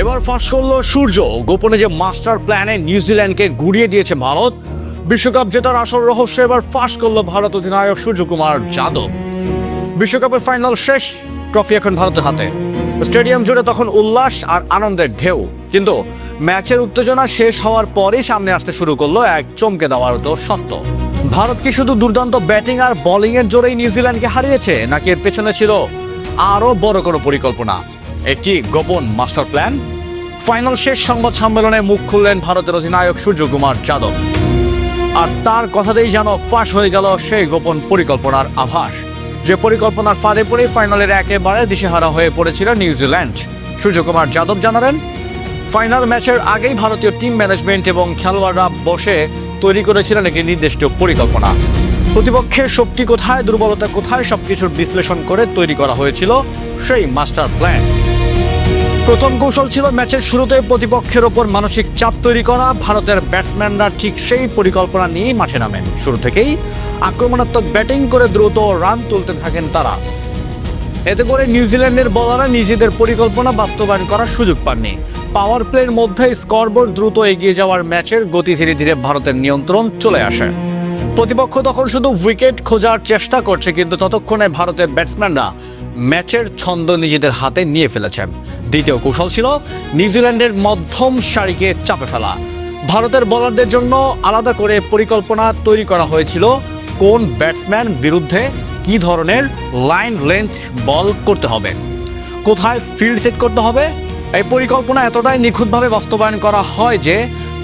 এবার ফাঁস করলো সূর্য। গোপনে যে মাস্টার প্ল্যানে নিউজিল্যান্ডকে গুড়িয়ে দিয়েছে ভারত, বিশ্বকাপ জেতার আসল রহস্য এবার ফাঁস করলো ভারত অধিনায়ক সূর্যকুমার যাদব। বিশ্বকাপের ফাইনাল শেষ, ট্রফি এখন ভারতের হাতে। স্টেডিয়াম জুড়ে তখন উল্লাস আর আনন্দের ঢেউ, কিন্তু ম্যাচের উত্তেজনা শেষ হওয়ার পরই সামনে আসতে শুরু করলো এক চমকে দেওয়ার তো সত্য। ভারত কি শুধু দুর্দান্ত ব্যাটিং আর বোলিং এর জোরেই নিউজিল্যান্ডকে হারিয়েছে, নাকি এর পেছনে ছিল আরো বড় কোনো পরিকল্পনা, একটি গোপন মাস্টার প্ল্যান? ফাইনাল শেষ সংবাদ সম্মেলনে মুখ খুললেন ভারতের অধিনায়ক সূর্যকুমার যাদব, আর তার কথাতেই যেন ফাঁস হয়ে গেল সেই গোপন পরিকল্পনার আভাস, যে পরিকল্পনার ফাঁদে পড়ে ফাইনালের একেবারে দিশেহারা হয়ে পড়েছিল নিউজিল্যান্ড। সূর্যকুমার যাদব জানালেন, ফাইনাল ম্যাচের আগেই ভারতীয় টিম ম্যানেজমেন্ট এবং খেলোয়াড়রা বসে তৈরি করেছিলেন একটি নির্দিষ্ট পরিকল্পনা। প্রতিপক্ষের শক্তি কোথায়, দুর্বলতা কোথায়, সবকিছুর বিশ্লেষণ করে তৈরি করা হয়েছিল সেই মাস্টার প্ল্যান। প্রথম কৌশল ছিল ম্যাচের শুরুতে প্রতিপক্ষের ওপর মানসিক চাপ তৈরি করা। ভারতের ব্যাটসম্যানরা ঠিক সেই পরিকল্পনা নিয়েই মাঠে নামেন। শুরু থেকেই আক্রমণাত্মক ব্যাটিং করে দ্রুত রান তুলতে থাকেন তারা। এতে করে নিউজিল্যান্ডের বোলাররা নিজেদের পরিকল্পনা বাস্তবায়ন করার সুযোগ পাননি। পাওয়ার প্লের মধ্যে স্কোরবোর্ড দ্রুত এগিয়ে যাওয়ার ম্যাচের গতি ধীরে ধীরে ভারতের নিয়ন্ত্রণ চলে আসে। প্রতিপক্ষ তখন শুধু উইকেট খোঁজার চেষ্টা করছে, কিন্তু ততক্ষণে ভারতের ব্যাটসম্যানরা ম্যাচের ছন্দ নিজেদের হাতে নিয়ে ফেলেছেন। দ্বিতীয় কৌশল ছিল নিউজিল্যান্ডের মধ্যম সারিকে চাপে ফেলা। ভারতের বোলারদের জন্য আলাদা করে পরিকল্পনা তৈরি করা হয়েছিল, কোন ব্যাটসম্যান বিরুদ্ধে কি ধরনের লাইন লেন্থ বল করতে হবে, কোথায় ফিল্ড সেট করতে হবে। এই পরিকল্পনা এতটাই নিখুঁতভাবে বাস্তবায়ন করা হয় যে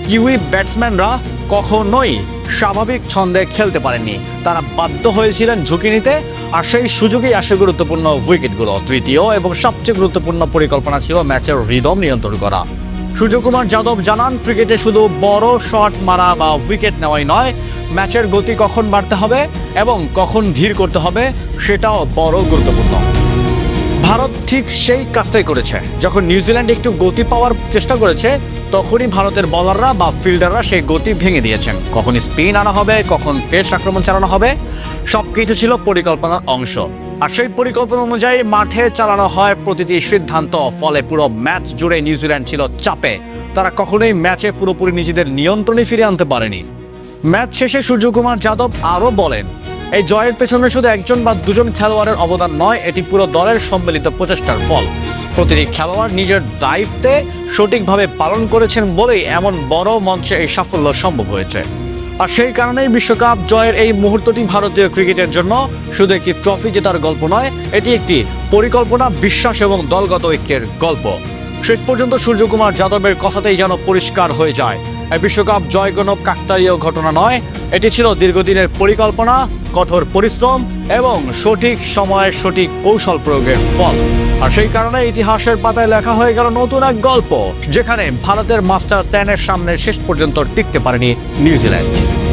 কিউই ব্যাটসম্যানরা কখনোই স্বাভাবিক ছন্দে খেলতে পারেননি। তারা বাধ্য হয়েছিলেন ঝুঁকি নিতে, আর সেই সুযোগেই আসে গুরুত্বপূর্ণ উইকেটগুলো। তৃতীয় এবং সবচেয়ে গুরুত্বপূর্ণ পরিকল্পনা ছিল ম্যাচের রিদম নিয়ন্ত্রণ করা। সূর্যকুমার যাদব জানান, ক্রিকেটে শুধু বড় শট মারা বা উইকেট নেওয়াই নয়, ম্যাচের গতি কখন বাড়তে হবে এবং কখন ধীর করতে হবে সেটাও বড় গুরুত্বপূর্ণ। ভারত ঠিক সেই কাজটাই করেছে। যখন নিউজিল্যান্ড একটু গতি পাওয়ার চেষ্টা করেছে, তখনই ভারতের বোলাররা বা ফিল্ডাররা সেই গতি ভেঙে দিয়েছেন। কখন স্পিন আনা হবে, কখন পেস আক্রমণ চালানো হবে, সবকিছু ছিল পরিকল্পনার অংশ। আর সেই পরিকল্পনা অনুযায়ী মাঠে চালানো হয় প্রতিটি সিদ্ধান্ত। ফলে পুরো ম্যাচ জুড়ে নিউজিল্যান্ড ছিল চাপে। তারা কখনোই ম্যাচে পুরোপুরি নিজেদের নিয়ন্ত্রণে ফিরে আনতে পারেনি। ম্যাচ শেষে সূর্যকুমার যাদব আরও বলেন, এই জয়ের পেছনে শুধু একজন বা দুজন খেলোয়াড়ের অবদান নয়, এটি পুরো দলের সম্মিলিত প্রচেষ্টার ফল। প্রতিটি খেলোয়াড় নিজের দায়িত্বে সঠিকভাবে পালন করেছেন বলেই এমন বড় মঞ্চে এই সাফল্য সম্ভব হয়েছে। আর সেই কারণেই বিশ্বকাপ জয়ের এই মুহূর্তটি ভারতীয় ক্রিকেটের জন্য শুধু একটি ট্রফি জেতার গল্প নয়, এটি একটি পরিকল্পনা, বিশ্বাস এবং দলগত ঐক্যের গল্প। শেষ পর্যন্ত সূর্যকুমার যাদবের কথাতেই যেন পরিষ্কার হয়ে যায়, এই বিশ্বকাপ জয় কোনো কাকতালীয় ঘটনা নয়, এটি ছিল দীর্ঘদিনের পরিকল্পনা, কঠোর পরিশ্রম এবং সঠিক সময়ে সঠিক কৌশল প্রয়োগের ফল। আর সেই কারণে ইতিহাসের পাতায় লেখা হয়ে গেল নতুন এক গল্প, যেখানে ভারতের মাস্টার প্ল্যানের সামনে শেষ পর্যন্ত টিকতে পারেনি নিউজিল্যান্ড।